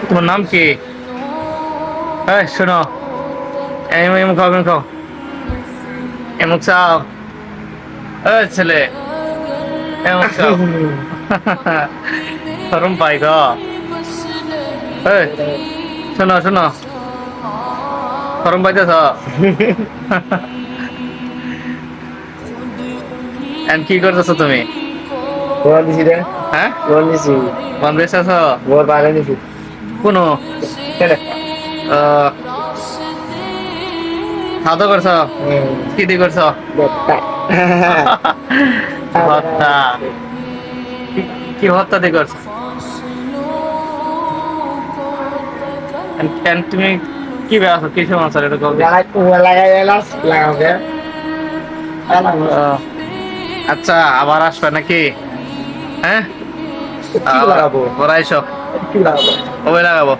তোমার নাম কি? এই শোনো, এমন খাও, এমন খাও, এমন চাও। এই ছেলে, এমন চাও। শরম পাই গো। এই শোনো শোনো, শরম পাইতেছ? এন্ড কি করতেছো তুমি? বল দিছি রে। হ্যাঁ, বল দিছি। বাংলাদেশ আছো? বল বাইরে দিছি। কোনো কেন? খাওয়া দাওয়া করছো? কি দিয়ে করছো? বেটা। ভর্তা। কি কি ভর্তা দিয়ে করছো? And তুমি কি বেড়াচ্ছো, কি সমস্যা এটা কবে? লাগাই লাগাই এলাস লাগাবে। আচ্ছা, আবার আসবে নাকি? হ্যাঁ, কি লাগাবো? ওরাই সব কি লাগাবো? কবে লাগাবো?